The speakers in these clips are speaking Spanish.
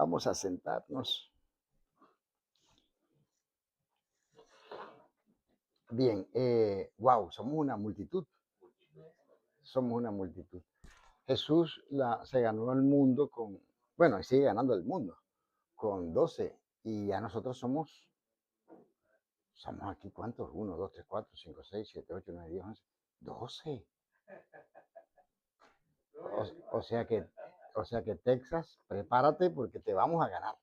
Vamos a sentarnos. Bien, wow, somos una multitud, somos una multitud. Jesús se ganó el mundo bueno, y sigue ganando el mundo con 12. Y ya nosotros somos aquí, ¿cuántos? Uno, 2, 3, 4, 5, 6, 7, 8, 9, 10, 11, 12. O sea que, o sea que Texas, prepárate porque te vamos a ganar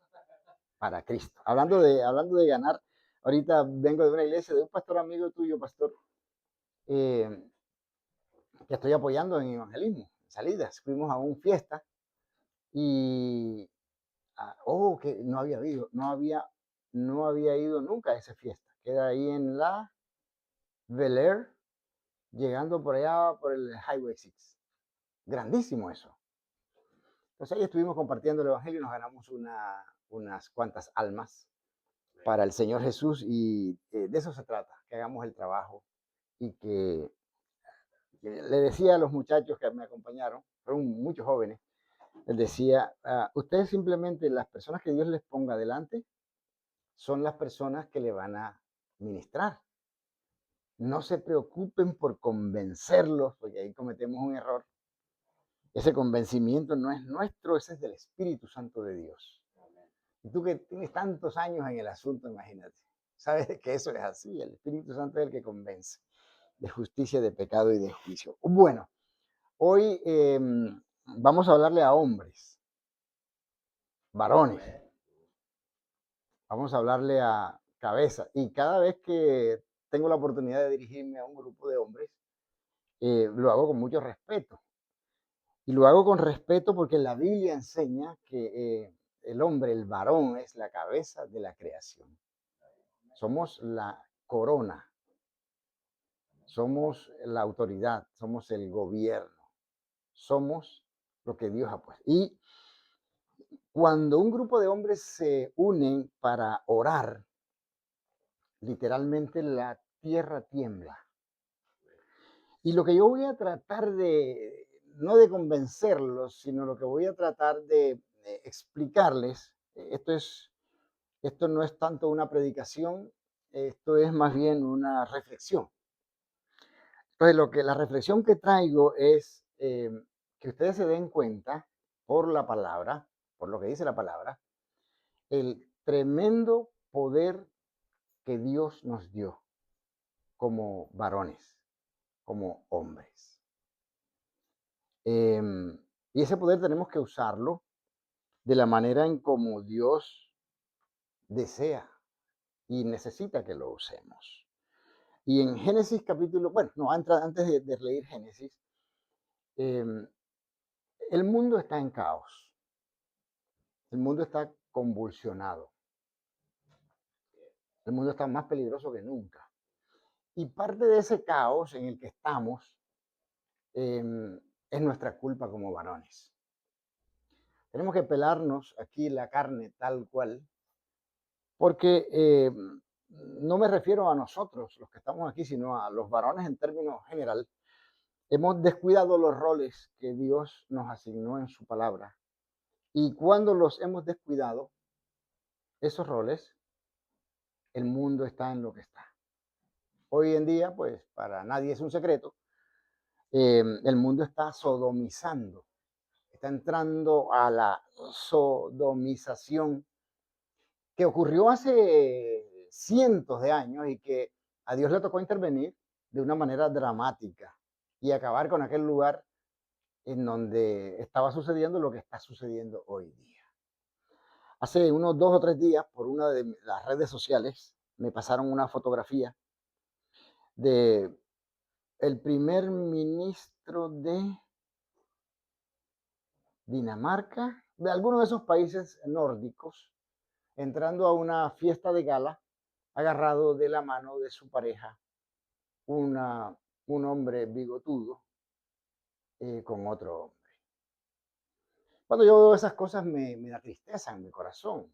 para Cristo. Hablando de ganar, ahorita vengo de una iglesia de un pastor amigo tuyo, pastor, eh, que estoy apoyando en evangelismo, en salidas. Fuimos a una fiesta y, que no había ido nunca a esa fiesta. Queda ahí en la Bel Air, llegando por allá por el Highway 6. Grandísimo eso. Entonces ahí estuvimos compartiendo el evangelio y nos ganamos unas cuantas almas para el Señor Jesús y de eso se trata, que hagamos el trabajo y que le decía a los muchachos que me acompañaron, fueron muchos jóvenes, les decía, ustedes simplemente, las personas que Dios les ponga delante, son las personas que le van a ministrar. No se preocupen por convencerlos, porque ahí cometemos un error. Ese convencimiento no es nuestro, ese es del Espíritu Santo de Dios. Y tú que tienes tantos años en el asunto, imagínate, sabes que eso es así, el Espíritu Santo es el que convence de justicia, de pecado y de juicio. Bueno, hoy vamos a hablarle a hombres, varones. Vamos a hablarle a cabeza. Y cada vez que tengo la oportunidad de dirigirme a un grupo de hombres, lo hago con mucho respeto. Y lo hago con respeto porque la Biblia enseña que el hombre, el varón, es la cabeza de la creación. Somos la corona, somos la autoridad, somos el gobierno, somos lo que Dios ha puesto. Y cuando un grupo de hombres se unen para orar, literalmente la tierra tiembla. Y lo que yo voy a tratar no de convencerlos, sino lo que voy a tratar de explicarles, esto no es tanto una predicación, esto es más bien una reflexión. Entonces, la reflexión que traigo es que ustedes se den cuenta por la palabra, por lo que dice la palabra, el tremendo poder que Dios nos dio como varones, como hombres. Y ese poder tenemos que usarlo de la manera en como Dios desea y necesita que lo usemos. Y en Génesis capítulo, bueno, no, antes de leer Génesis, em, el mundo está en caos, el mundo está convulsionado, el mundo está más peligroso que nunca. Y parte de ese caos en el que estamos es nuestra culpa como varones. Tenemos que pelarnos aquí la carne tal cual, porque no me refiero a nosotros, los que estamos aquí, sino a los varones en términos general. Hemos descuidado los roles que Dios nos asignó en su palabra. Y cuando los hemos descuidado, esos roles, el mundo está en lo que está. Hoy en día, pues para nadie es un secreto, el mundo está sodomizando, está entrando a la sodomización que ocurrió hace cientos de años y que a Dios le tocó intervenir de una manera dramática y acabar con aquel lugar en donde estaba sucediendo lo que está sucediendo hoy día. Hace unos 2 o 3 días, por una de las redes sociales, me pasaron una fotografía de el primer ministro de Dinamarca, de alguno de esos países nórdicos, entrando a una fiesta de gala, agarrado de la mano de su pareja, un hombre bigotudo con otro hombre. Cuando yo veo esas cosas me da tristeza en mi corazón.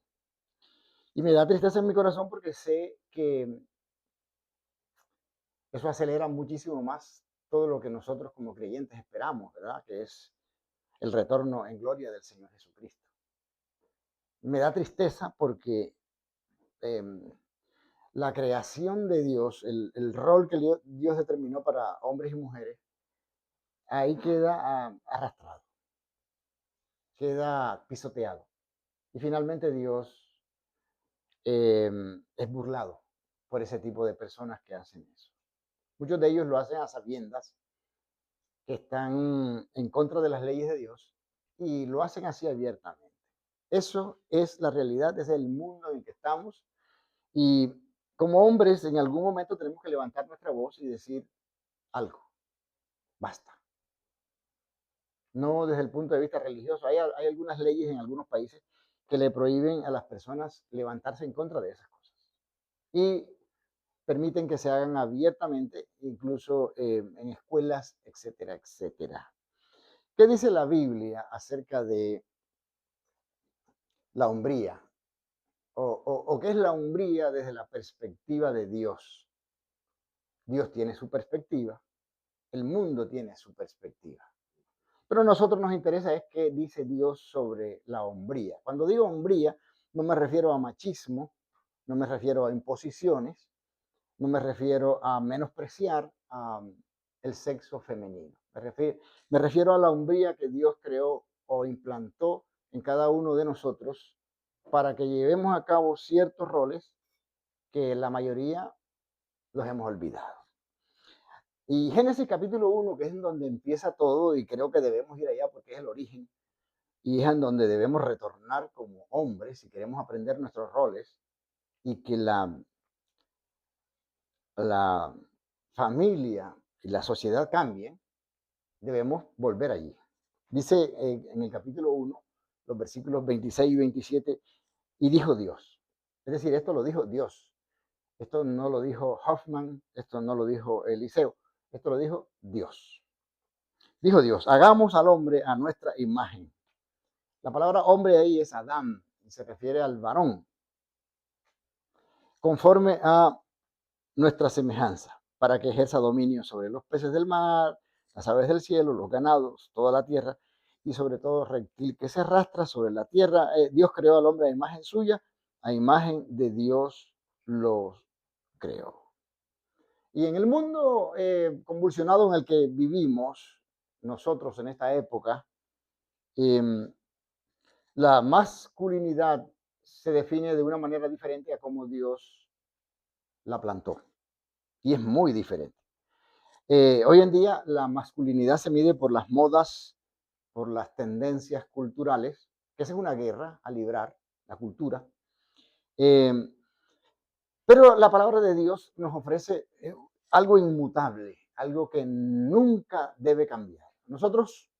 Y me da tristeza en mi corazón porque sé que eso acelera muchísimo más todo lo que nosotros como creyentes esperamos, ¿verdad? Que es el retorno en gloria del Señor Jesucristo. me da tristeza porque la creación de Dios, el rol que Dios determinó para hombres y mujeres, ahí queda arrastrado, queda pisoteado. Y finalmente Dios es burlado por ese tipo de personas que hacen eso. Muchos de ellos lo hacen a sabiendas que están en contra de las leyes de Dios y lo hacen así abiertamente. Eso es la realidad, es el mundo en el que estamos y como hombres en algún momento tenemos que levantar nuestra voz y decir algo, basta. No desde el punto de vista religioso. Hay algunas leyes en algunos países que le prohíben a las personas levantarse en contra de esas cosas y permiten que se hagan abiertamente, incluso en escuelas, etcétera, etcétera. ¿Qué dice la Biblia acerca de la hombría? ¿O qué es la hombría desde la perspectiva de Dios? Dios tiene su perspectiva, el mundo tiene su perspectiva. Pero a nosotros nos interesa es qué dice Dios sobre la hombría. Cuando digo hombría, no me refiero a machismo, no me refiero a imposiciones, no me refiero a menospreciar el sexo femenino. Me refiero a la hombría que Dios creó o implantó en cada uno de nosotros para que llevemos a cabo ciertos roles que la mayoría los hemos olvidado. Y Génesis capítulo 1, que es en donde empieza todo, y creo que debemos ir allá porque es el origen, y es en donde debemos retornar como hombres si queremos aprender nuestros roles y que la familia y la sociedad cambien, debemos volver allí. Dice en el capítulo 1, los versículos 26 y 27, y dijo Dios. Es decir, esto lo dijo Dios. Esto no lo dijo Hoffman, esto no lo dijo Eliseo, esto lo dijo Dios. Dijo Dios, hagamos al hombre a nuestra imagen. La palabra hombre ahí es Adán, y se refiere al varón, conforme a nuestra semejanza, para que ejerza dominio sobre los peces del mar, las aves del cielo, los ganados, toda la tierra, y sobre todo reptil que se arrastra sobre la tierra. Dios creó al hombre a imagen suya, a imagen de Dios los creó. Y en el mundo convulsionado en el que vivimos, nosotros en esta época, eh, la masculinidad se define de una manera diferente a como Dios la plantó. Y es muy diferente. Hoy en día la masculinidad se mide por las modas, por las tendencias culturales, que esa es una guerra a librar, la cultura. Eh, pero la palabra de Dios nos ofrece algo inmutable, algo que nunca debe cambiar. Nosotros,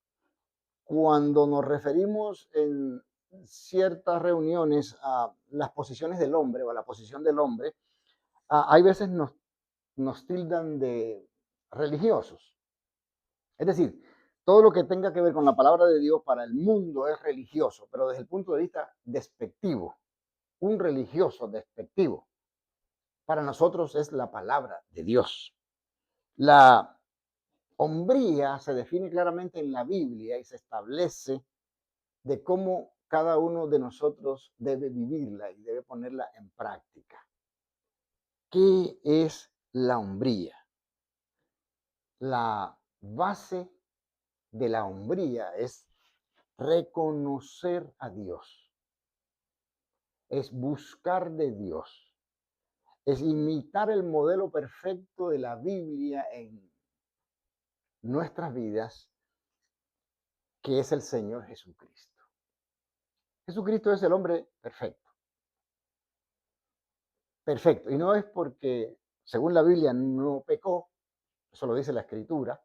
cuando nos referimos en ciertas reuniones a las posiciones del hombre o a la posición del hombre, hay veces nos tildan de religiosos. Es decir, todo lo que tenga que ver con la palabra de Dios para el mundo es religioso, pero desde el punto de vista despectivo, un religioso despectivo, para nosotros es la palabra de Dios. La hombría se define claramente en la Biblia y se establece de cómo cada uno de nosotros debe vivirla y debe ponerla en práctica. ¿Qué es la hombría? La base de la hombría es reconocer a Dios, es buscar de Dios, es imitar el modelo perfecto de la Biblia en nuestras vidas, que es el Señor Jesucristo. Jesucristo es el hombre perfecto, perfecto, y no es porque, según la Biblia, no pecó, eso lo dice la Escritura,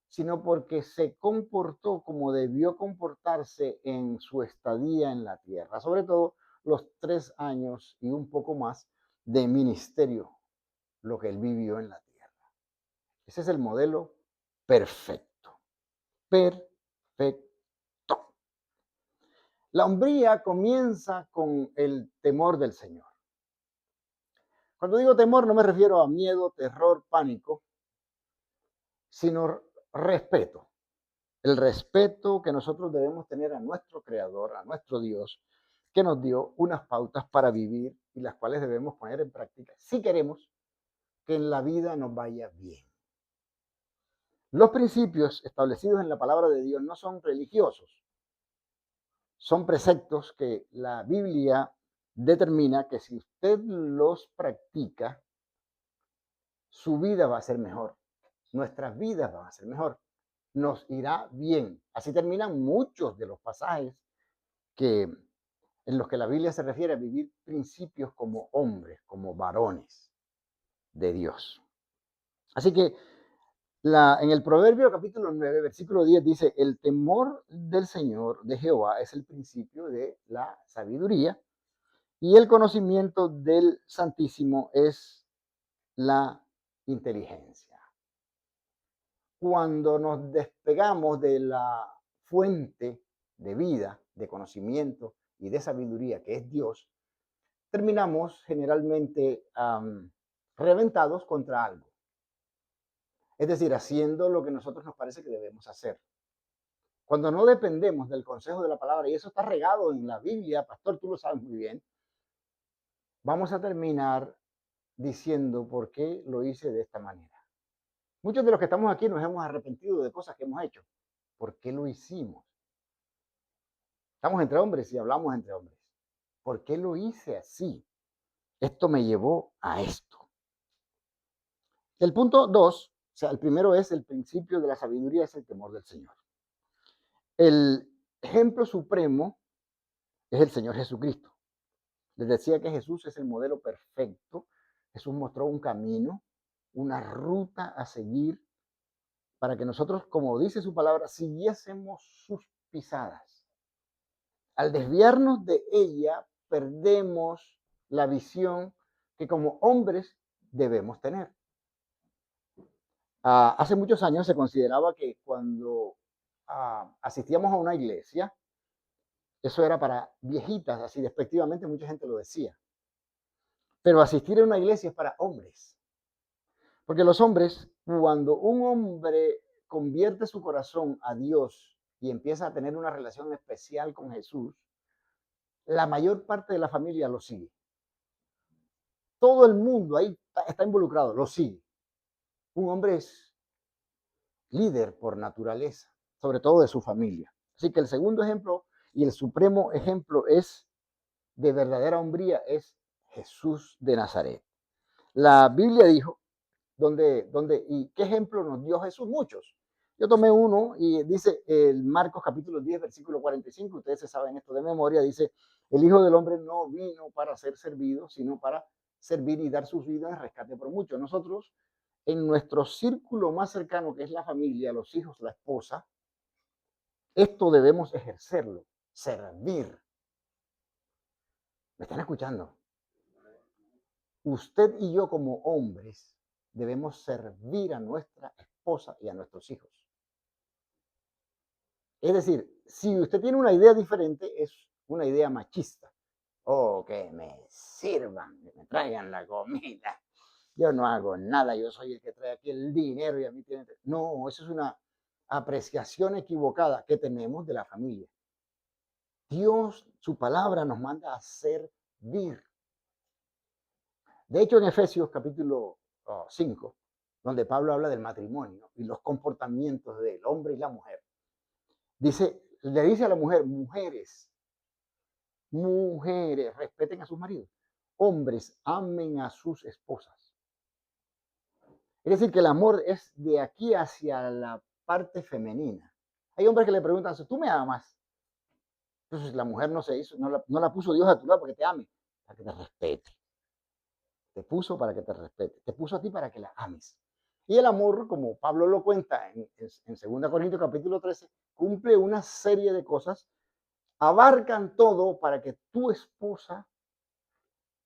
sino porque se comportó como debió comportarse en su estadía en la tierra, sobre todo los 3 años y un poco más de ministerio, lo que él vivió en la tierra. Ese es el modelo perfecto, perfecto. La hombría comienza con el temor del Señor. Cuando digo temor no me refiero a miedo, terror, pánico, sino respeto. El respeto que nosotros debemos tener a nuestro Creador, a nuestro Dios, que nos dio unas pautas para vivir y las cuales debemos poner en práctica si queremos que en la vida nos vaya bien. Los principios establecidos en la palabra de Dios no son religiosos, son preceptos que la Biblia determina que si usted los practica, su vida va a ser mejor, nuestras vidas van a ser mejor, nos irá bien. Así terminan muchos de los pasajes que, en los que la Biblia se refiere a vivir principios como hombres, como varones de Dios. Así que en el Proverbio capítulo 9, versículo 10 dice, el temor del Señor, de Jehová, es el principio de la sabiduría y el conocimiento del Santísimo es la inteligencia. Cuando nos despegamos de la fuente de vida, de conocimiento y de sabiduría que es Dios, terminamos generalmente reventados contra algo. Es decir, haciendo lo que a nosotros nos parece que debemos hacer. Cuando no dependemos del consejo de la palabra, y eso está regado en la Biblia, pastor, tú lo sabes muy bien, vamos a terminar diciendo por qué lo hice de esta manera. Muchos de los que estamos aquí nos hemos arrepentido de cosas que hemos hecho. ¿Por qué lo hicimos? Estamos entre hombres y hablamos entre hombres. ¿Por qué lo hice así? Esto me llevó a esto. El punto 2, o sea, el primero es el principio de la sabiduría, es el temor del Señor. El ejemplo supremo es el Señor Jesucristo. Les decía que Jesús es el modelo perfecto. Jesús mostró un camino, una ruta a seguir para que nosotros, como dice su palabra, siguiésemos sus pisadas. Al desviarnos de ella, perdemos la visión que como hombres debemos tener. Hace muchos años se consideraba que cuando asistíamos a una iglesia, eso era para viejitas, así despectivamente mucha gente lo decía. Pero asistir a una iglesia es para hombres. Porque los hombres, cuando un hombre convierte su corazón a Dios y empieza a tener una relación especial con Jesús, la mayor parte de la familia lo sigue. Todo el mundo ahí está involucrado, lo sigue. Un hombre es líder por naturaleza, sobre todo de su familia. Así que el segundo ejemplo y el supremo ejemplo es de verdadera hombría es Jesús de Nazaret. La Biblia dijo, ¿y qué ejemplo nos dio Jesús? Muchos. Yo tomé uno y dice el Marcos capítulo 10, versículo 45, ustedes se saben esto de memoria, dice, el Hijo del Hombre no vino para ser servido, sino para servir y dar sus vidas en rescate por muchos. Nosotros, en nuestro círculo más cercano, que es la familia, los hijos, la esposa, esto debemos ejercerlo, servir. ¿Me están escuchando? Usted y yo como hombres debemos servir a nuestra esposa y a nuestros hijos. Es decir, si usted tiene una idea diferente, es una idea machista. Oh, que me sirvan, que me traigan la comida. Yo no hago nada, yo soy el que trae aquí el dinero y a mí tienen... No, eso es una apreciación equivocada que tenemos de la familia. Dios, su palabra nos manda a servir. De hecho, en Efesios capítulo 5, donde Pablo habla del matrimonio y los comportamientos del hombre y la mujer, le dice a la mujer, mujeres, respeten a sus maridos. Hombres, amen a sus esposas. Es decir, que el amor es de aquí hacia la parte femenina. Hay hombres que le preguntan, ¿tú me amas? Entonces la mujer no se hizo, no la puso Dios a tu lado para que te ame, para que te respete. Te puso para que te respete, te puso a ti para que la ames. Y el amor, como Pablo lo cuenta en 2 Corintios capítulo 13, cumple una serie de cosas, abarcan todo para que tu esposa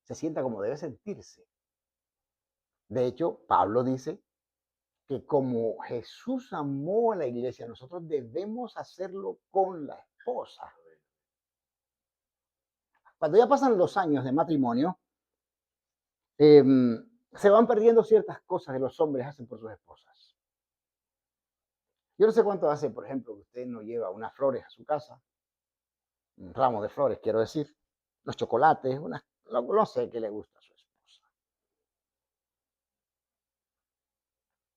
se sienta como debe sentirse. De hecho, Pablo dice que como Jesús amó a la iglesia, nosotros debemos hacerlo con la esposa. Cuando ya pasan los años de matrimonio, se van perdiendo ciertas cosas que los hombres hacen por sus esposas. Yo no sé cuánto hace, por ejemplo, que usted no lleva unas flores a su casa, un ramo de flores, quiero decir, unos chocolates, no sé qué le gusta a su esposa.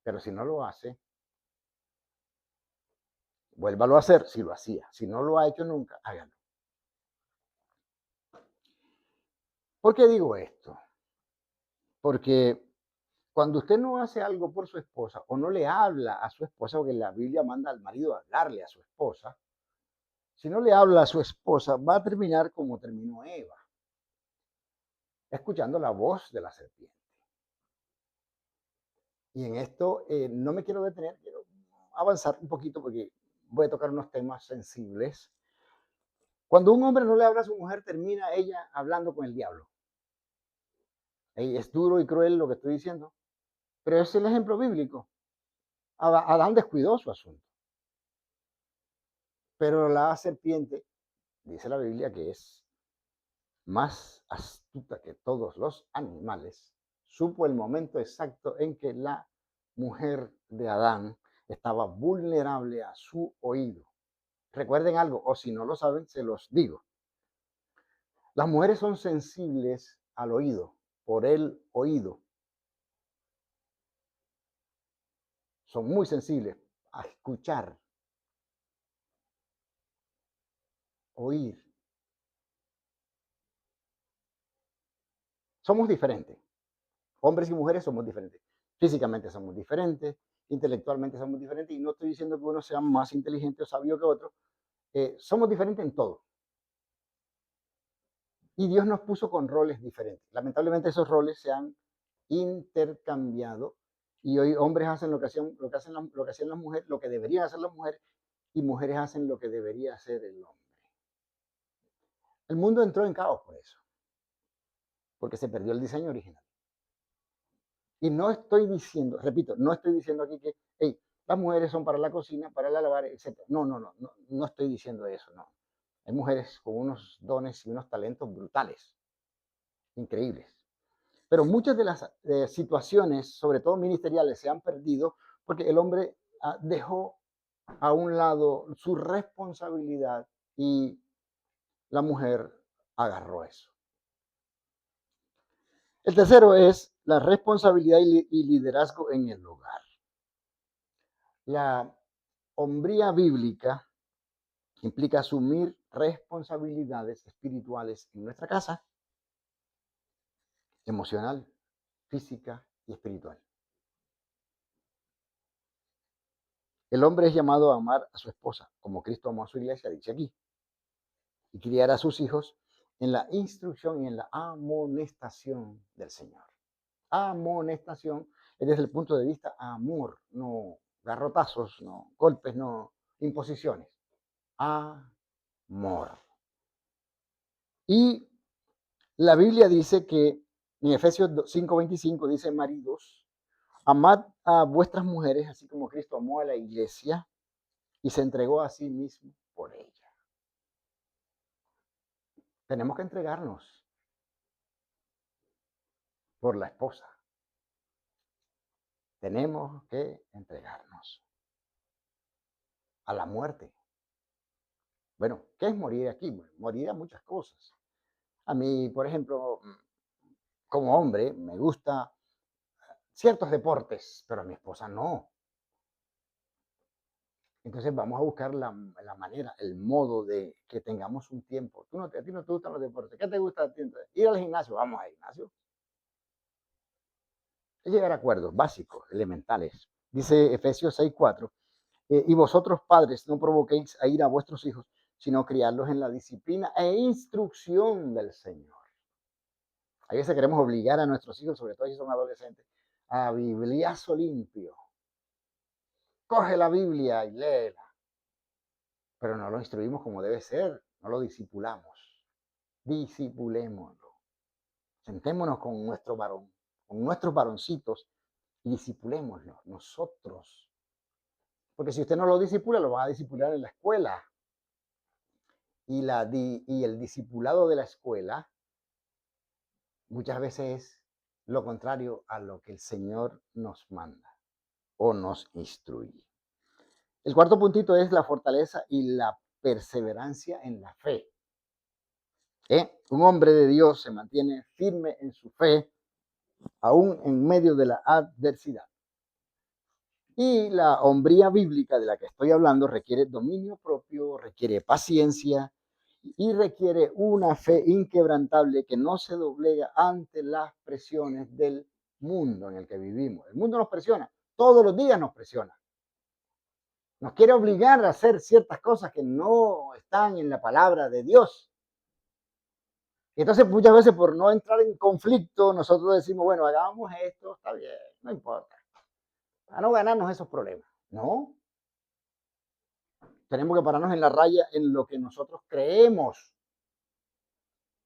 Pero si no lo hace, vuélvalo a hacer si lo hacía. Si no lo ha hecho nunca, hágalo. ¿Por qué digo esto? Porque cuando usted no hace algo por su esposa o no le habla a su esposa, porque la Biblia manda al marido a hablarle a su esposa, si no le habla a su esposa, va a terminar como terminó Eva, escuchando la voz de la serpiente. Y en esto no me quiero detener, quiero avanzar un poquito porque voy a tocar unos temas sensibles. Cuando un hombre no le habla a su mujer, termina ella hablando con el diablo. Es duro y cruel lo que estoy diciendo, pero es el ejemplo bíblico. Adán descuidó su asunto, pero la serpiente, dice la Biblia, que es más astuta que todos los animales, supo el momento exacto en que la mujer de Adán estaba vulnerable a su oído. Recuerden algo, o si no lo saben, se los digo. Las mujeres son sensibles al oído, por el oído. Son muy sensibles a escuchar, oír. Somos diferentes. Hombres y mujeres somos diferentes. Físicamente somos diferentes, intelectualmente somos diferentes, y no estoy diciendo que uno sea más inteligente o sabio que otro. Somos diferentes en todo. Y Dios nos puso con roles diferentes. Lamentablemente esos roles se han intercambiado y hoy hombres hacen lo que hacían las mujeres, lo que deberían hacer las mujeres, y mujeres hacen lo que debería hacer el hombre. El mundo entró en caos por eso, porque se perdió el diseño original. Y no estoy diciendo, repito, no estoy diciendo aquí que hey, las mujeres son para la cocina, para la lavar, etc. No estoy diciendo eso, no. Hay mujeres con unos dones y unos talentos brutales, increíbles. Pero muchas de las situaciones, sobre todo ministeriales, se han perdido porque el hombre dejó a un lado su responsabilidad y la mujer agarró eso. El tercero es la responsabilidad y liderazgo en el hogar. La hombría bíblica implica asumir responsabilidades espirituales en nuestra casa, emocional, física y espiritual. El hombre es llamado a amar a su esposa, como Cristo amó a su iglesia, dice aquí, y criar a sus hijos en la instrucción y en la amonestación del Señor. Amonestación es desde el punto de vista amor, no garrotazos, no golpes, no imposiciones. Amor. Y la Biblia dice que en Efesios 5:25 dice, maridos, amad a vuestras mujeres, así como Cristo amó a la iglesia y se entregó a sí mismo por ella. Tenemos que entregarnos por la esposa. Tenemos que entregarnos a la muerte. Bueno, ¿qué es morir aquí? Bueno, morir a muchas cosas. A mí, por ejemplo, como hombre, me gusta ciertos deportes, pero a mi esposa no. Entonces vamos a buscar la manera, el modo de que tengamos un tiempo. A ti no te gustan los deportes. ¿Qué te gusta a ti? Ir al gimnasio, vamos al gimnasio. Es llegar a acuerdos básicos, elementales. Dice Efesios 6:4, y vosotros padres no provoquéis a ir a vuestros hijos, sino criarlos en la disciplina e instrucción del Señor. A veces queremos obligar a nuestros hijos, sobre todo si son adolescentes, a bibliazo limpio. Coge la Biblia y léela. Pero no lo instruimos como debe ser, no lo discipulamos. Discipulémoslo. Sentémonos con nuestro varón, con nuestros varoncitos y discipulémoslo nosotros. Porque si usted no lo disipula, lo va a discipular en la escuela. Y el discipulado de la escuela muchas veces es lo contrario a lo que el Señor nos manda o nos instruye. El cuarto puntito es la fortaleza y la perseverancia en la fe. Un hombre de Dios se mantiene firme en su fe, aún en medio de la adversidad. Y la hombría bíblica de la que estoy hablando requiere dominio propio, requiere paciencia y requiere una fe inquebrantable que no se doblega ante las presiones del mundo en el que vivimos. El mundo nos presiona, todos los días nos presiona. Nos quiere obligar a hacer ciertas cosas que no están en la palabra de Dios. Entonces, muchas veces por no entrar en conflicto, nosotros decimos, bueno, hagamos esto, está bien, no importa. A no ganarnos esos problemas. No. Tenemos que pararnos en la raya en lo que nosotros creemos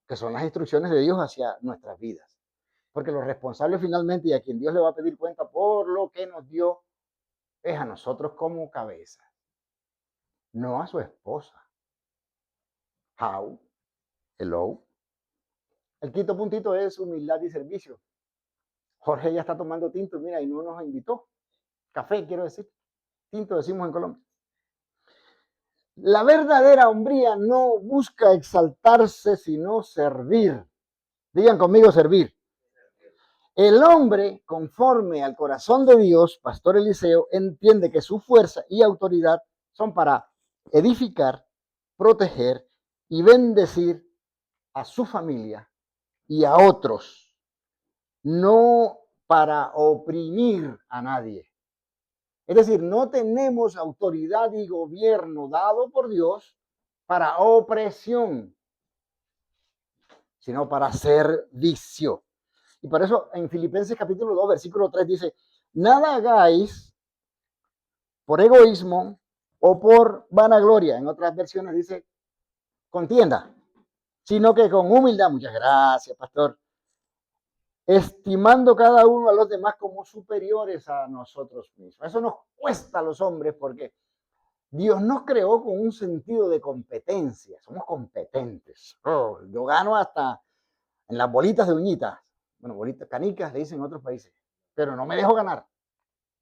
que son las instrucciones de Dios hacia nuestras vidas. Porque los responsables finalmente y a quien Dios le va a pedir cuenta por lo que nos dio es a nosotros como cabeza, no a su esposa. How? Hello. El quinto puntito es humildad y servicio. Jorge ya está tomando tinto, mira, y no nos invitó. Café, quiero decir. Tinto decimos en Colombia. La verdadera hombría no busca exaltarse, sino servir. Digan conmigo servir. El hombre, conforme al corazón de Dios, Pastor Eliseo, entiende que su fuerza y autoridad son para edificar, proteger y bendecir a su familia y a otros, no para oprimir a nadie. Es decir, no tenemos autoridad y gobierno dado por Dios para opresión, sino para servicio. Y por eso en Filipenses capítulo 2, versículo 3 dice, nada hagáis por egoísmo o por vanagloria. En otras versiones dice contienda, sino que con humildad, muchas gracias, pastor, estimando cada uno a los demás como superiores a nosotros mismos. Eso nos cuesta a los hombres porque Dios nos creó con un sentido de competencia. Somos competentes. Oh, yo gano hasta en las bolitas de uñitas. Bueno, bolitas, canicas le dicen en otros países. Pero no me dejo ganar.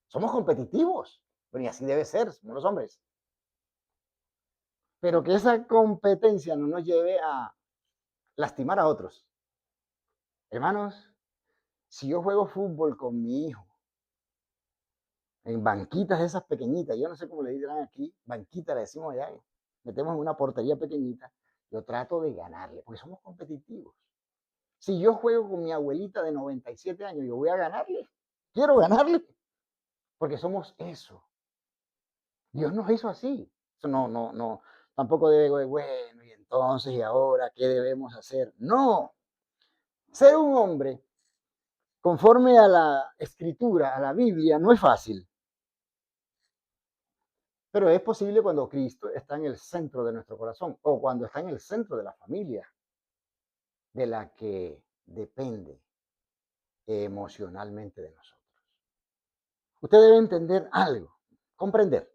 Somos competitivos. Pero y así debe ser, somos los hombres. Pero que esa competencia no nos lleve a lastimar a otros. Hermanos, si yo juego fútbol con mi hijo, en banquitas esas pequeñitas, yo no sé cómo le dirán aquí, banquita le decimos allá, metemos en una portería pequeñita, yo trato de ganarle, porque somos competitivos. Si yo juego con mi abuelita de 97 años, yo voy a ganarle, quiero ganarle, porque somos eso. Dios nos hizo así. Eso no, tampoco debe, bueno, y entonces, y ahora, ¿qué debemos hacer? No. Ser un hombre, conforme a la escritura, a la Biblia, no es fácil. Pero es posible cuando Cristo está en el centro de nuestro corazón o cuando está en el centro de la familia de la que depende emocionalmente de nosotros. Usted debe entender algo, comprender.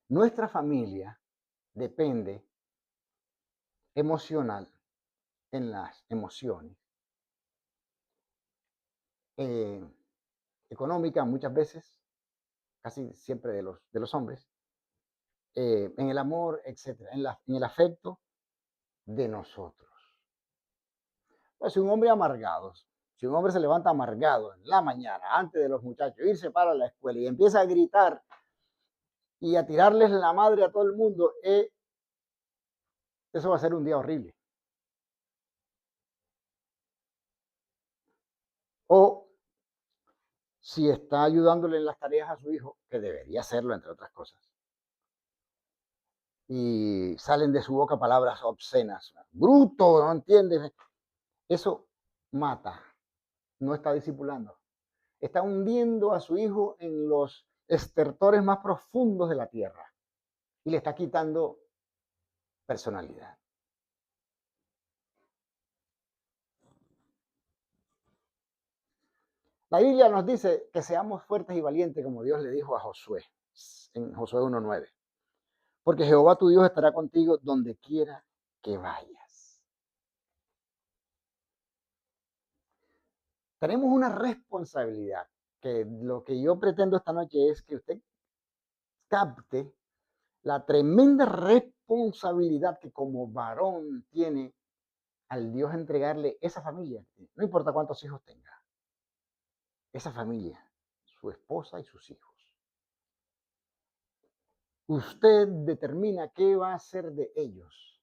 Nuestra familia depende emocional en las emociones, económica muchas veces, casi siempre de los hombres, en el amor, etcétera, en el afecto de nosotros. Pues si un hombre amargado, si un hombre se levanta amargado en la mañana, antes de los muchachos, irse para la escuela y empieza a gritar y a tirarles la madre a todo el mundo, eso va a ser un día horrible. O si está ayudándole en las tareas a su hijo, que debería hacerlo, entre otras cosas, y salen de su boca palabras obscenas, bruto, no entiendes, eso mata, no está discipulando, está hundiendo a su hijo en los estertores más profundos de la tierra y le está quitando personalidad. La Biblia nos dice que seamos fuertes y valientes como Dios le dijo a Josué en Josué 1:9. Porque Jehová tu Dios estará contigo donde quiera que vayas. Tenemos una responsabilidad, que lo que yo pretendo esta noche es que usted capte la tremenda responsabilidad responsabilidad que como varón tiene al Dios entregarle esa familia. No importa cuántos hijos tenga. Esa familia, su esposa y sus hijos. Usted determina qué va a hacer de ellos,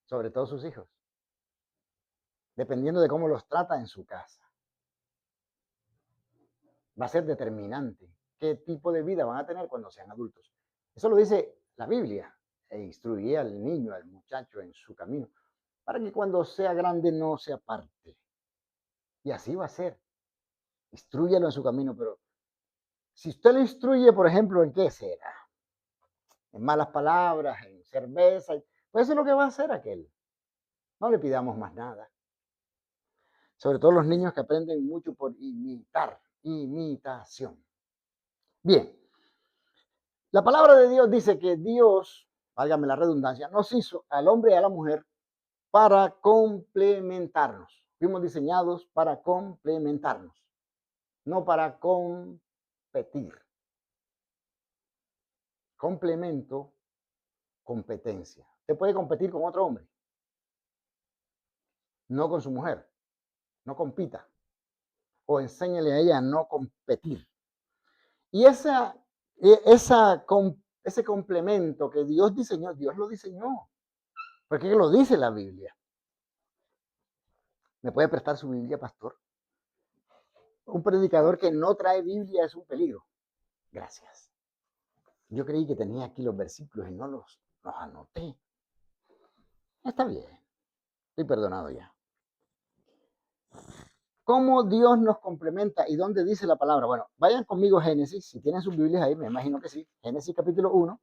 sobre todo sus hijos, dependiendo de cómo los trata en su casa. Va a ser determinante qué tipo de vida van a tener cuando sean adultos. Eso lo dice la Biblia. E instruye al niño, al muchacho en su camino, para que cuando sea grande no se aparte. Y así va a ser. Instrúyalo en su camino, pero si usted lo instruye, por ejemplo, ¿en qué será? En malas palabras, en cerveza, pues eso es lo que va a hacer aquel. No le pidamos más nada. Sobre todo los niños que aprenden mucho por imitar, imitación. Bien, la palabra de Dios dice que Dios, válgame la redundancia, nos hizo al hombre y a la mujer para complementarnos. Fuimos diseñados para complementarnos, no para competir. Complemento, competencia. Usted puede competir con otro hombre, no con su mujer. No compita. O enséñale a ella a no competir. Y ese complemento que Dios diseñó, Dios lo diseñó. Porque lo dice la Biblia. ¿Me puede prestar su Biblia, pastor? Un predicador que no trae Biblia es un peligro. Gracias. Yo creí que tenía aquí los versículos y no los anoté. Está bien. Estoy perdonado ya. ¿Cómo Dios nos complementa y dónde dice la palabra? Bueno, vayan conmigo a Génesis. Si tienen sus Biblias ahí, me imagino que sí. Génesis capítulo 1.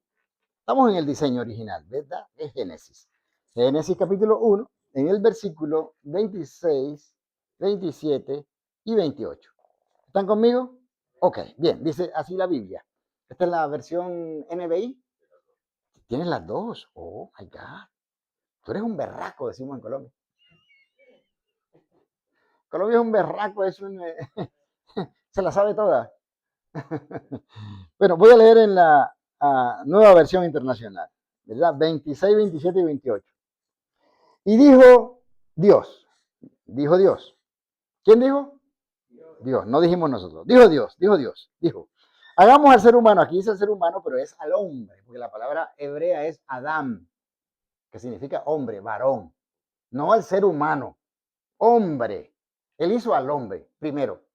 Estamos en el diseño original, ¿verdad? Es Génesis. Génesis capítulo 1, en el versículo 26, 27 y 28. ¿Están conmigo? Ok, bien, dice así la Biblia. Esta es la versión NBI. Tienes las dos. Oh, my God. Tú eres un berraco, decimos en Colombia. Colombia es un berraco, se la sabe toda. Bueno, voy a leer en la nueva versión internacional, ¿verdad? 26, 27 y 28. Y dijo Dios. ¿Quién dijo? Dios, no dijimos nosotros. Dijo. Hagamos al ser humano, aquí dice el ser humano, pero es al hombre, porque la palabra hebrea es Adam, que significa hombre, varón, no al ser humano, hombre. Él hizo al hombre primero.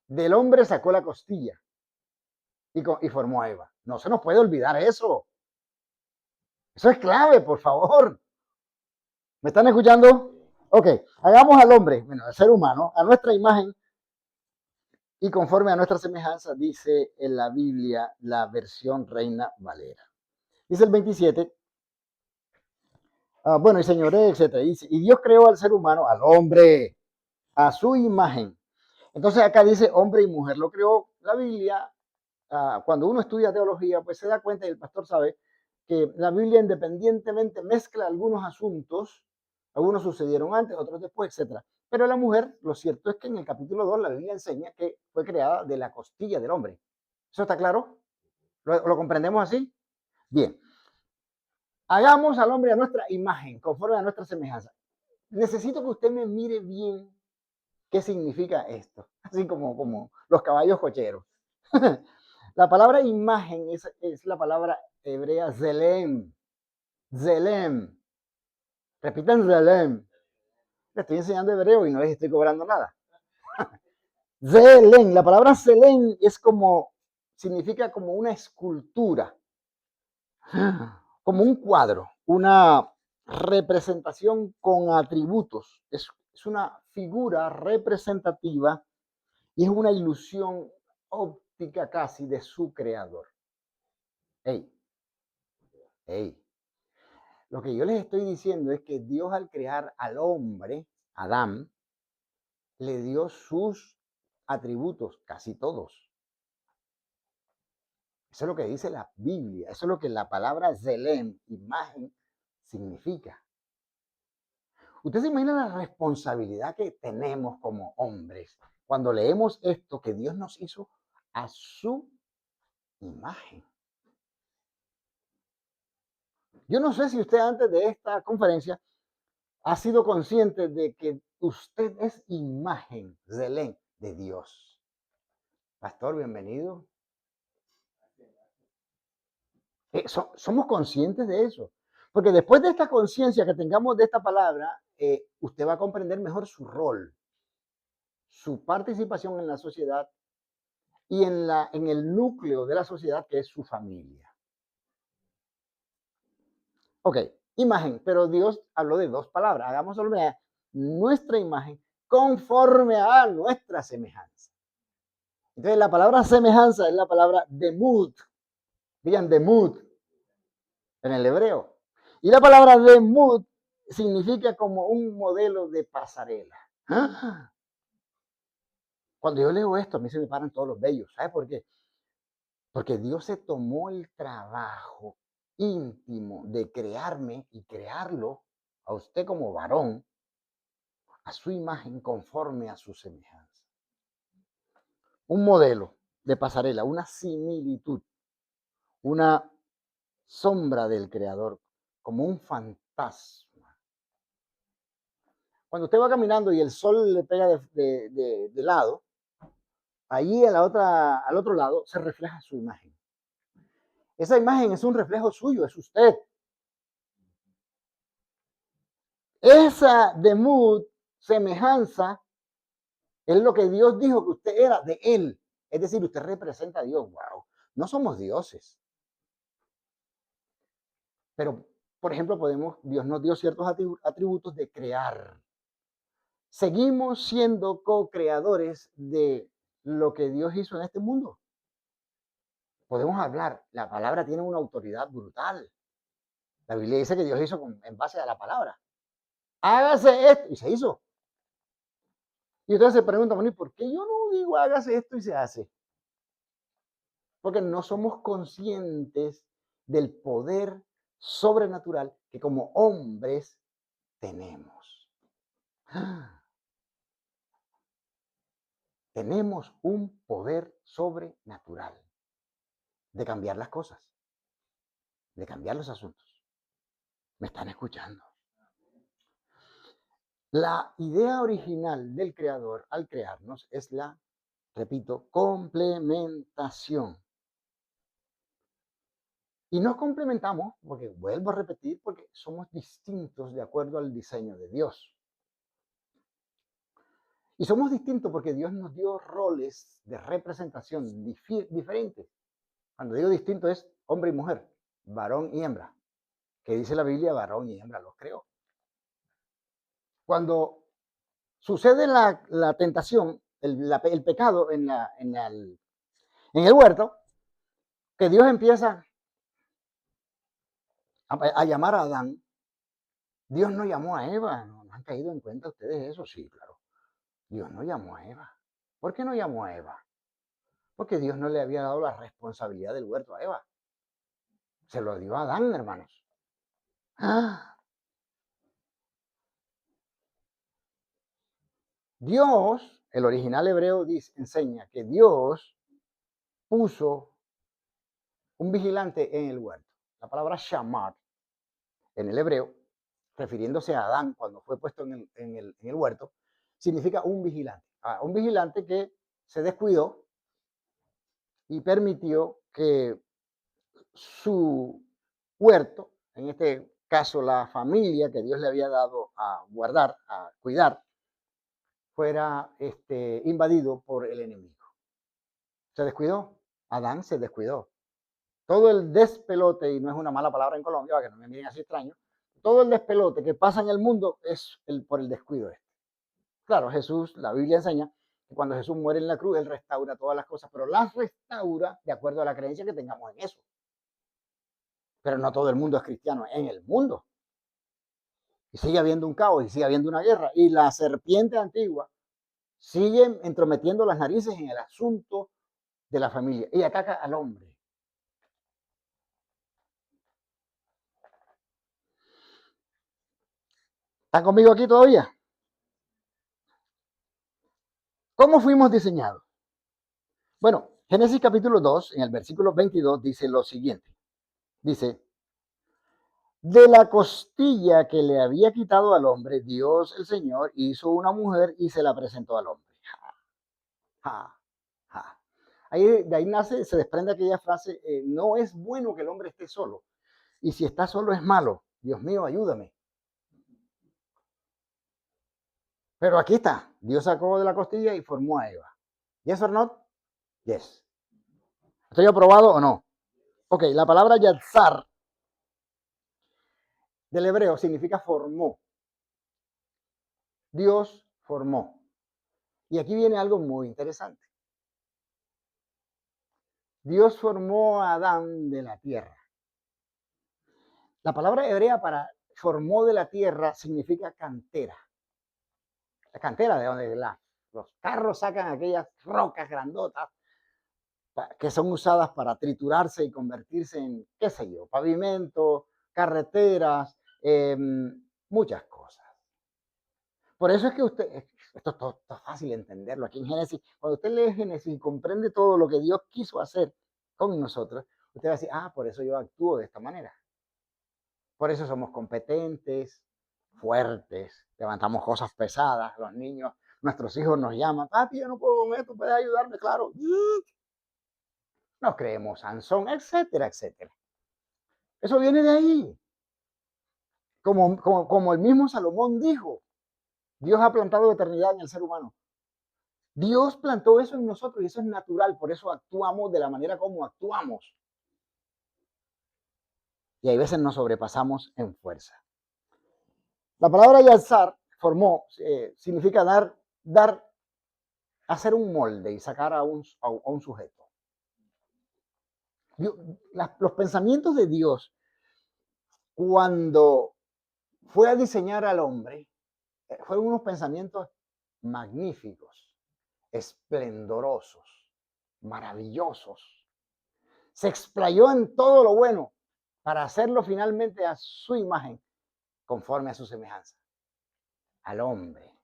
Del hombre sacó la costilla y formó a Eva. No se nos puede olvidar eso. Eso es clave, por favor. ¿Me están escuchando? Ok, hagamos al hombre, bueno, al ser humano, a nuestra imagen y conforme a nuestra semejanza, dice en la Biblia la versión Reina Valera. Dice el 27, bueno, y señoré, etc. Y Dios creó al ser humano, al hombre, a su imagen. Entonces acá dice hombre y mujer. Lo creó la Biblia. Cuando uno estudia teología, pues se da cuenta, y el pastor sabe, que la Biblia independientemente mezcla algunos asuntos, algunos sucedieron antes, otros después, etc. Pero la mujer, lo cierto es que en el capítulo 2 la Biblia enseña que fue creada de la costilla del hombre. ¿Eso está claro? ¿Lo comprendemos así? Bien. Hagamos al hombre a nuestra imagen, conforme a nuestra semejanza. Necesito que usted me mire bien qué significa esto, así como los caballos cocheros. La palabra imagen es la palabra hebrea zelem. Zelem. Repitan zelem. Le estoy enseñando hebreo y no les estoy cobrando nada. Zelem. La palabra zelem es significa como una escultura, como un cuadro, una representación con atributos. Es una figura representativa y es una ilusión óptica casi de su creador. Hey, hey. Lo que yo les estoy diciendo es que Dios al crear al hombre, Adán, le dio sus atributos, casi todos. Eso es lo que dice la Biblia, eso es lo que la palabra zelem, imagen, significa. Usted se imagina la responsabilidad que tenemos como hombres cuando leemos esto, que Dios nos hizo a su imagen. Yo no sé si usted antes de esta conferencia ha sido consciente de que usted es imagen, Zelén, de Dios. Pastor, bienvenido. Somos conscientes de eso. Porque después de esta conciencia que tengamos de esta palabra, usted va a comprender mejor su rol, su participación en la sociedad y en el núcleo de la sociedad que es su familia. Ok, imagen, pero Dios habló de dos palabras. Hagamos nuestra imagen conforme a nuestra semejanza. Entonces la palabra semejanza es la palabra demut. Digan demut en el hebreo. Y la palabra demut significa como un modelo de pasarela. ¡Ah! Cuando yo leo esto, a mí se me paran todos los vellos. ¿Sabes por qué? Porque Dios se tomó el trabajo íntimo de crearme y crearlo a usted como varón, a su imagen conforme a su semejanza. Un modelo de pasarela, una similitud, una sombra del Creador, como un fantasma. Cuando usted va caminando y el sol le pega de lado, allí al otro lado se refleja su imagen. Esa imagen es un reflejo suyo, es usted. Esa demut, semejanza, es lo que Dios dijo que usted era de Él. Es decir, usted representa a Dios. Wow. No somos dioses. Pero, por ejemplo, Dios nos dio ciertos atributos de crear. Seguimos siendo co-creadores de lo que Dios hizo en este mundo. Podemos hablar. La palabra tiene una autoridad brutal. La Biblia dice que Dios hizo en base a la palabra. Hágase esto. Y se hizo. Y entonces se pregunta, bueno, ¿y por qué yo no digo hágase esto y se hace? Porque no somos conscientes del poder sobrenatural que como hombres tenemos. Tenemos un poder sobrenatural de cambiar las cosas, de cambiar los asuntos. ¿Me están escuchando? La idea original del Creador al crearnos es la, repito, complementación. Y nos complementamos, porque vuelvo a repetir, porque somos distintos de acuerdo al diseño de Dios. Y somos distintos porque Dios nos dio roles de representación diferentes. Cuando digo distinto es hombre y mujer, varón y hembra. Que dice la Biblia, varón y hembra los creó. Cuando sucede la tentación, el pecado en el huerto, que Dios empieza a llamar a Adán, Dios no llamó a Eva. ¿No han caído en cuenta ustedes eso? Sí, claro. Dios no llamó a Eva. ¿Por qué no llamó a Eva? Porque Dios no le había dado la responsabilidad del huerto a Eva. Se lo dio a Adán, hermanos. ¡Ah! Dios, el original hebreo enseña que Dios puso un vigilante en el huerto. La palabra shamar en el hebreo, refiriéndose a Adán cuando fue puesto en el huerto, significa un vigilante. Un vigilante que se descuidó y permitió que su huerto, en este caso la familia que Dios le había dado a guardar, a cuidar, fuera invadido por el enemigo. ¿Se descuidó? Adán se descuidó. Todo el despelote, y no es una mala palabra en Colombia, para que no me miren así extraño, todo el despelote que pasa en el mundo es por el descuido este. Claro, Jesús, la Biblia enseña que cuando Jesús muere en la cruz, Él restaura todas las cosas, pero las restaura de acuerdo a la creencia que tengamos en eso. Pero no todo el mundo es cristiano en el mundo. Y sigue habiendo un caos, y sigue habiendo una guerra. Y la serpiente antigua sigue entrometiendo las narices en el asunto de la familia y ataca al hombre. ¿Están conmigo aquí todavía? ¿Cómo fuimos diseñados? Bueno, Génesis capítulo 2, en el versículo 22, dice lo siguiente. Dice, De la costilla que le había quitado al hombre, Dios el Señor hizo una mujer y se la presentó al hombre. Ja, ja. Ahí, de ahí nace, se desprende aquella frase, no es bueno que el hombre esté solo. Y si está solo es malo. Dios mío, ayúdame. Pero aquí está. Dios sacó de la costilla y formó a Eva. ¿Yes or not? Yes. ¿Estoy aprobado o no? Ok, la palabra yatzar del hebreo significa formó. Dios formó. Y aquí viene algo muy interesante. Dios formó a Adán de la tierra. La palabra hebrea para formó de la tierra significa cantera. La cantera de donde los carros sacan aquellas rocas grandotas que son usadas para triturarse y convertirse en, qué sé yo, pavimento, carreteras, muchas cosas. Por eso es que esto es todo fácil entenderlo aquí en Génesis. Cuando usted lee Génesis y comprende todo lo que Dios quiso hacer con nosotros, usted va a decir, por eso yo actúo de esta manera. Por eso somos competentes, fuertes, levantamos cosas pesadas, los niños, nuestros hijos nos llaman, papi, yo no puedo comer, tú puedes ayudarme, claro. Nos creemos Sansón, etcétera, etcétera. Eso viene de ahí. Como el mismo Salomón dijo, Dios ha plantado eternidad en el ser humano. Dios plantó eso en nosotros y eso es natural, por eso actuamos de la manera como actuamos. Y hay veces nos sobrepasamos en fuerza. La palabra yazar, formó, significa dar, hacer un molde y sacar a un sujeto. Los pensamientos de Dios, cuando fue a diseñar al hombre, fueron unos pensamientos magníficos, esplendorosos, maravillosos. Se explayó en todo lo bueno para hacerlo finalmente a su imagen, conforme a su semejanza. Al hombre,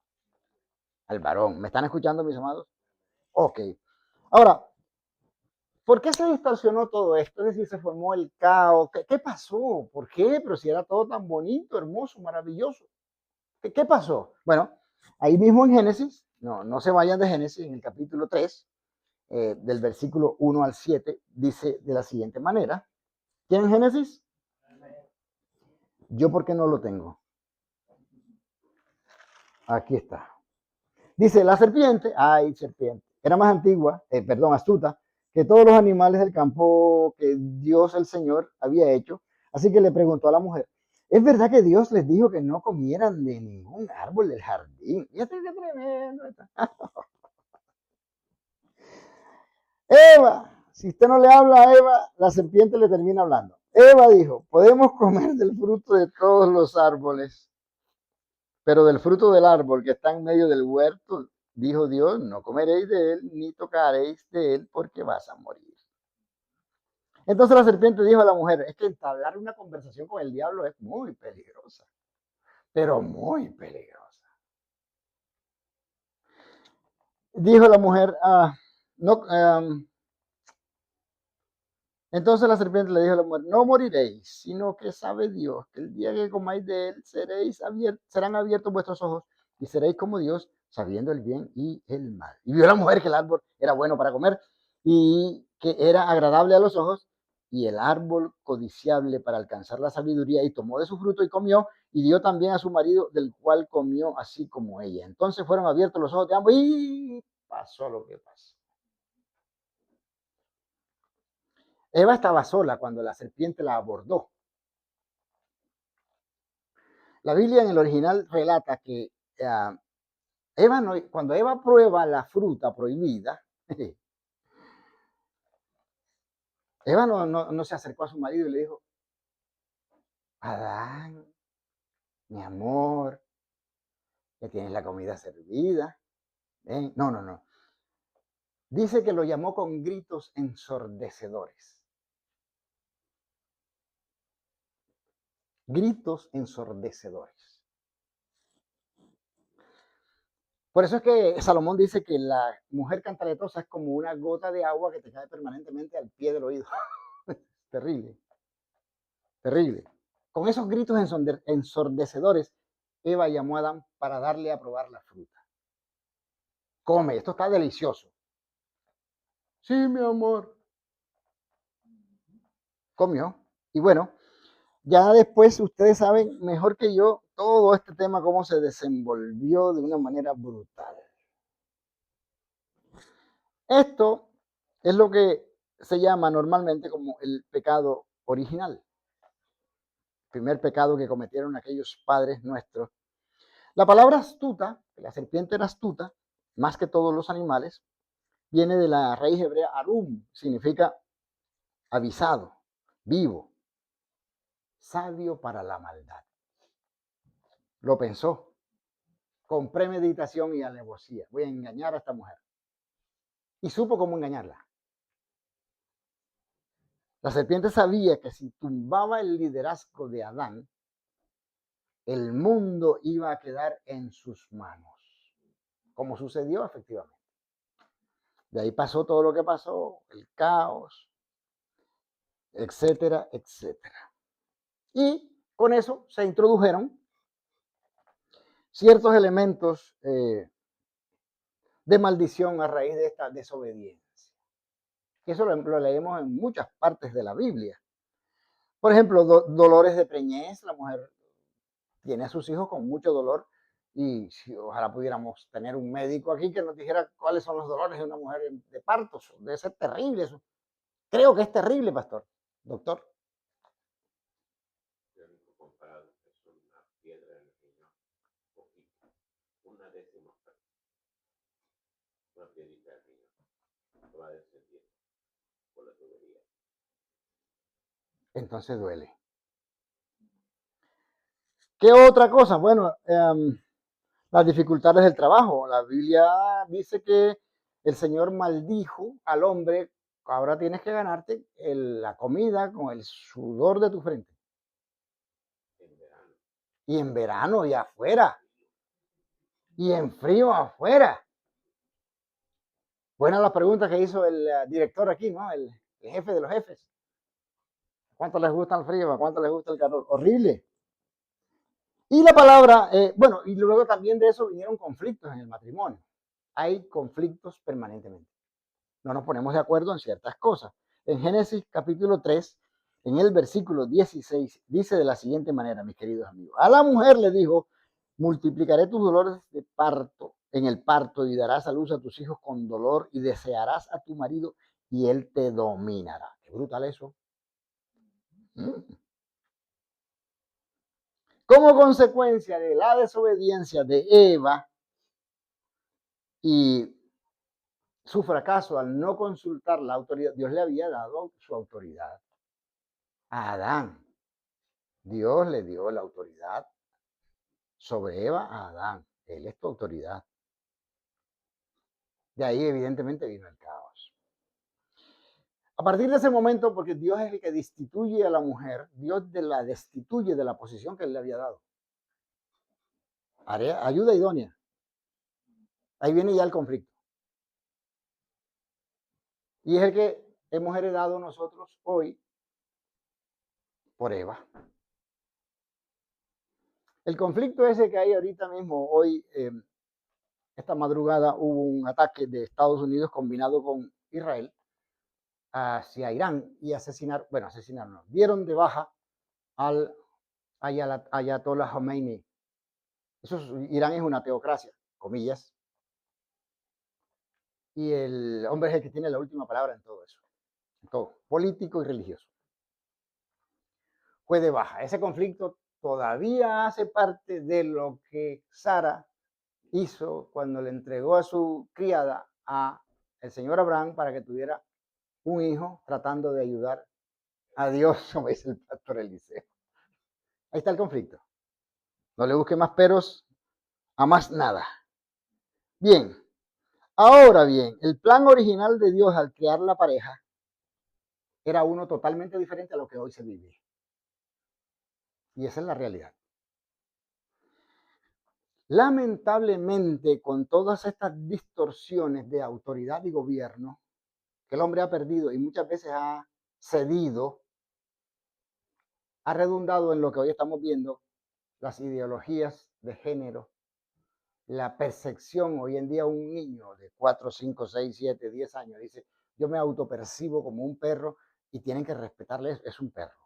al varón. ¿Me están escuchando, mis amados? Ok. Ahora, ¿por qué se distorsionó todo esto? Es decir, se formó el caos. ¿Qué pasó? ¿Por qué? Pero si era todo tan bonito, hermoso, maravilloso. ¿Qué pasó? Bueno, ahí mismo en Génesis, no se vayan de Génesis, en el capítulo 3, del versículo 1 al 7, dice de la siguiente manera. ¿Tienen Génesis? Yo, ¿por qué no lo tengo? Aquí está. Dice, la serpiente, serpiente, era más antigua, astuta, que todos los animales del campo que Dios el Señor había hecho. Así que le preguntó a la mujer, ¿es verdad que Dios les dijo que no comieran de ningún árbol del jardín? Y esto es tremendo. Eva, si usted no le habla a Eva, la serpiente le termina hablando. Eva dijo, podemos comer del fruto de todos los árboles, pero del fruto del árbol que está en medio del huerto, dijo Dios, no comeréis de él, ni tocaréis de él, porque vas a morir. Entonces la serpiente dijo a la mujer, es que entablar una conversación con el diablo es muy peligrosa, pero muy peligrosa. Dijo la mujer, entonces la serpiente le dijo a la mujer, no moriréis, sino que sabe Dios que el día que comáis de él serán abiertos vuestros ojos y seréis como Dios, sabiendo el bien y el mal. Y vio la mujer que el árbol era bueno para comer y que era agradable a los ojos y el árbol codiciable para alcanzar la sabiduría, y tomó de su fruto y comió y dio también a su marido, del cual comió así como ella. Entonces fueron abiertos los ojos de ambos y pasó lo que pasó. Eva estaba sola cuando la serpiente la abordó. La Biblia en el original relata que cuando Eva prueba la fruta prohibida, Eva no se acercó a su marido y le dijo, Adán, mi amor, ya tienes la comida servida. No. Dice que lo llamó con gritos ensordecedores. Gritos ensordecedores. Por eso es que Salomón dice que la mujer cantaletosa es como una gota de agua que te cae permanentemente al pie del oído. Terrible, terrible. Con esos gritos ensordecedores, Eva llamó a Adán para darle a probar la fruta. Come, esto está delicioso. Sí, mi amor. Comió. Y bueno, ya después ustedes saben mejor que yo todo este tema, cómo se desenvolvió de una manera brutal. Esto es lo que se llama normalmente como el pecado original. El primer pecado que cometieron aquellos padres nuestros. La palabra astuta, que la serpiente era astuta, más que todos los animales, viene de la raíz hebrea arum, significa avisado, vivo, sabio para la maldad. Lo pensó con premeditación y alevosía. Voy a engañar a esta mujer. Y supo cómo engañarla. La serpiente sabía que si tumbaba el liderazgo de Adán, el mundo iba a quedar en sus manos, como sucedió efectivamente. De ahí pasó todo lo que pasó, el caos, etcétera, etcétera. Y con eso se introdujeron ciertos elementos de maldición a raíz de esta desobediencia. Y eso lo leemos en muchas partes de la Biblia. Por ejemplo, dolores de preñez, la mujer tiene a sus hijos con mucho dolor y si ojalá pudiéramos tener un médico aquí que nos dijera cuáles son los dolores de una mujer de parto. Debe ser terrible eso. Creo que es terrible, pastor, doctor. Entonces duele. ¿Qué otra cosa? Bueno, las dificultades del trabajo. La Biblia dice que el Señor maldijo al hombre, ahora tienes que ganarte la comida con el sudor de tu frente. Y en verano y afuera. Y en frío afuera. Buena la pregunta que hizo el director aquí, ¿no? El jefe de los jefes. ¿Cuánto les gusta el frío? ¿A cuánto les gusta el calor? Horrible. Y la palabra, bueno, y luego también de eso vinieron conflictos en el matrimonio. Hay conflictos permanentemente. No nos ponemos de acuerdo en ciertas cosas. En Génesis capítulo 3, en el versículo 16, dice de la siguiente manera, mis queridos amigos. A la mujer le dijo, multiplicaré tus dolores de parto en el parto y darás a luz a tus hijos con dolor y desearás a tu marido y él te dominará. Qué brutal eso. Como consecuencia de la desobediencia de Eva y su fracaso al no consultar la autoridad, Dios le había dado su autoridad a Adán. Dios le dio la autoridad sobre Eva a Adán. Él es tu autoridad. De ahí evidentemente vino el caos. A partir de ese momento, porque Dios es el que destituye a la mujer, Dios la destituye de la posición que él le había dado. Ayuda idónea. Ahí viene ya el conflicto. Y es el que hemos heredado nosotros hoy por Eva. El conflicto ese que hay ahorita mismo, hoy, esta madrugada, hubo un ataque de Estados Unidos combinado con Israel hacia Irán y asesinaron, no, dieron de baja al Ayatollah Khomeini. Irán es una teocracia, comillas, y el hombre es el que tiene la última palabra en todo eso, en todo, político y religioso. Fue de baja. Ese conflicto todavía hace parte de lo que Sara hizo cuando le entregó a su criada a el señor Abraham para que tuviera un hijo tratando de ayudar a Dios, como dice el pastor Eliseo. Ahí está el conflicto. No le busque más peros a más nada. Bien, ahora bien, el plan original de Dios al crear la pareja era uno totalmente diferente a lo que hoy se vive. Y esa es la realidad. Lamentablemente, con todas estas distorsiones de autoridad y gobierno que el hombre ha perdido y muchas veces ha cedido, ha redundado en lo que hoy estamos viendo, las ideologías de género, la percepción. Hoy en día un niño de 4, 5, 6, 7, 10 años dice, yo me autopercibo como un perro y tienen que respetarle, es un perro.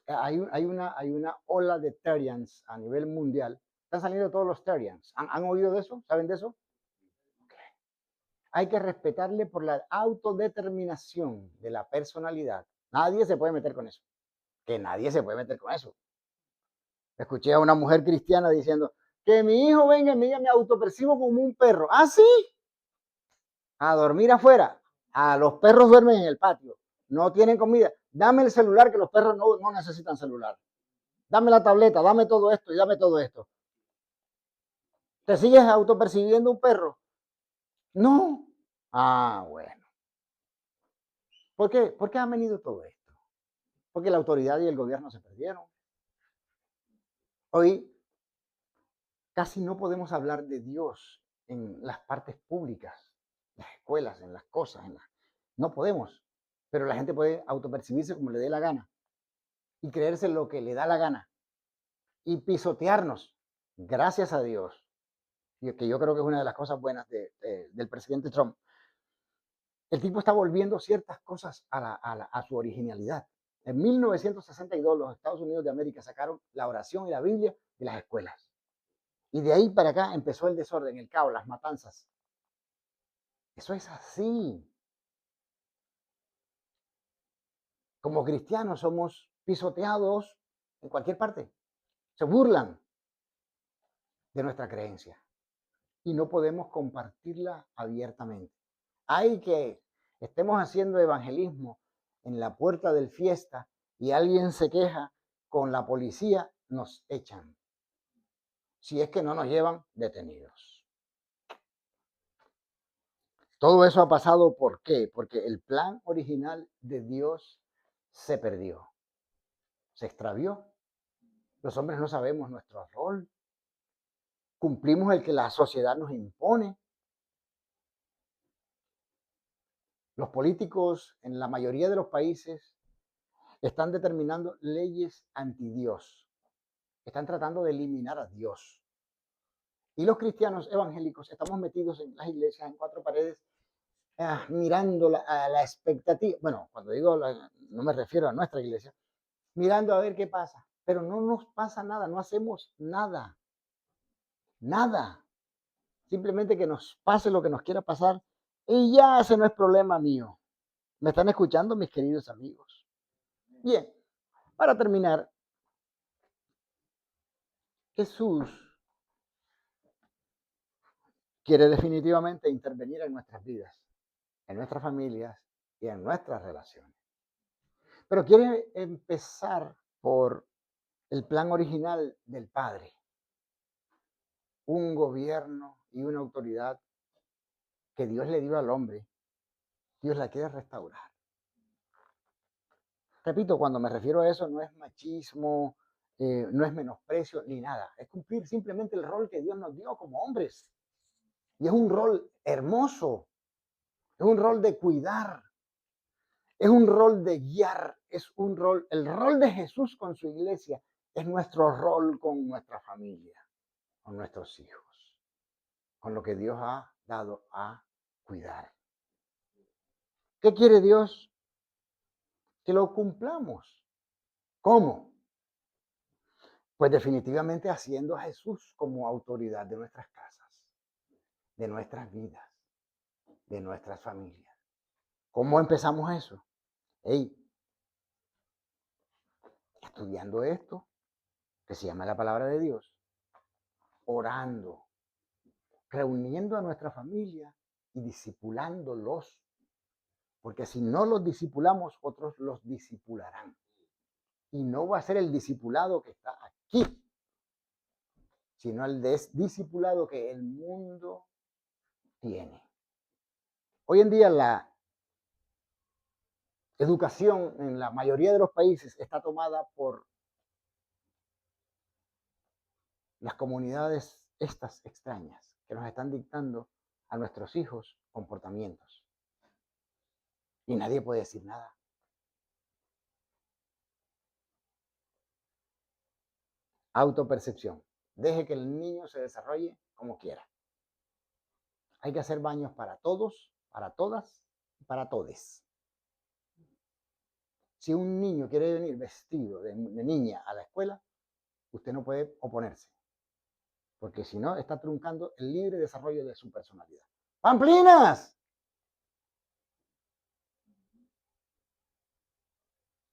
Hay una ola de Terriers a nivel mundial. Están saliendo todos los Terriers. ¿Han oído de eso? ¿Saben de eso? Hay que respetarle por la autodeterminación de la personalidad. Nadie se puede meter con eso. Que nadie se puede meter con eso. Escuché a una mujer cristiana diciendo que mi hijo venga y me diga, me autopercibo como un perro. ¿Ah, sí? A dormir afuera. A los perros duermen en el patio. No tienen comida. Dame el celular, que los perros no necesitan celular. Dame la tableta, dame todo esto y dame todo esto. ¿Te sigues autopercibiendo un perro? No. Ah, bueno. ¿Por qué? ¿Por qué ha venido todo esto? Porque la autoridad y el gobierno se perdieron. Hoy casi no podemos hablar de Dios en las partes públicas, en las escuelas, en las cosas. No podemos. Pero la gente puede autopercibirse como le dé la gana y creerse lo que le da la gana y pisotearnos. Gracias a Dios, que yo creo que es una de las cosas buenas del presidente Trump. El tipo está volviendo ciertas cosas a su originalidad. En 1962 los Estados Unidos de América sacaron la oración y la Biblia de las escuelas. Y de ahí para acá empezó el desorden, el caos, las matanzas. Eso es así. Como cristianos somos pisoteados en cualquier parte. Se burlan de nuestra creencia y no podemos compartirla abiertamente. Hay que estemos haciendo evangelismo en la puerta del fiesta y alguien se queja con la policía, nos echan. Si es que no nos llevan detenidos. Todo eso ha pasado, ¿por qué? Porque el plan original de Dios se perdió, se extravió. Los hombres no sabemos nuestro rol. Cumplimos el que la sociedad nos impone. Los políticos en la mayoría de los países están determinando leyes anti Dios. Están tratando de eliminar a Dios. Y los cristianos evangélicos estamos metidos en las iglesias, en cuatro paredes, mirando a la expectativa. Bueno, cuando digo, no me refiero a nuestra iglesia, mirando a ver qué pasa. Pero no nos pasa nada, no hacemos nada. Nada. Simplemente que nos pase lo que nos quiera pasar y ya ese no es problema mío. ¿Me están escuchando, mis queridos amigos? Bien, para terminar, Jesús quiere definitivamente intervenir en nuestras vidas, en nuestras familias y en nuestras relaciones. Pero quiere empezar por el plan original del Padre, un gobierno y una autoridad que Dios le dio al hombre. Dios la quiere restaurar. Repito, cuando me refiero a eso no es machismo, no es menosprecio ni nada. Es cumplir simplemente el rol que Dios nos dio como hombres. Y es un rol hermoso, es un rol de cuidar, es un rol de guiar, es un rol, el rol de Jesús con su iglesia es nuestro rol con nuestra familia, con nuestros hijos, con lo que Dios ha dado a cuidar. ¿Qué quiere Dios? Que lo cumplamos. ¿Cómo? Pues definitivamente haciendo a Jesús como autoridad de nuestras casas, de nuestras vidas, de nuestras familias. ¿Cómo empezamos eso? Hey, estudiando esto, que se llama la palabra de Dios, orando, reuniendo a nuestra familia y discipulándolos. Porque si no los discipulamos, otros los discipularán. Y no va a ser el discipulado que está aquí, sino el discipulado que el mundo tiene. Hoy en día la educación en la mayoría de los países está tomada por las comunidades estas extrañas que nos están dictando a nuestros hijos comportamientos. Y nadie puede decir nada. Autopercepción. Deje que el niño se desarrolle como quiera. Hay que hacer baños para todos, para todas, para todes. Si un niño quiere venir vestido de niña a la escuela, usted no puede oponerse, porque si no, está truncando el libre desarrollo de su personalidad. ¡Pamplinas!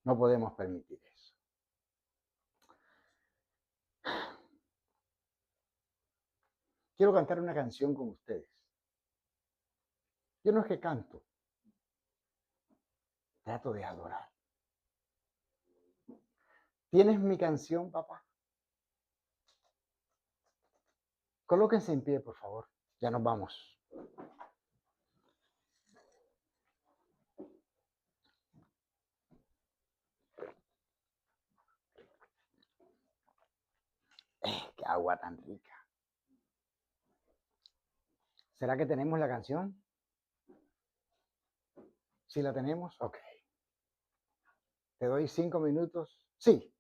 No podemos permitir eso. Quiero cantar una canción con ustedes. Yo no es que canto, trato de adorar. ¿Tienes mi canción, papá? Colóquense en pie, por favor. Ya nos vamos. ¡Qué agua tan rica! ¿Será que tenemos la canción? ¿Sí la tenemos? Ok. Te doy 5 minutos. Sí.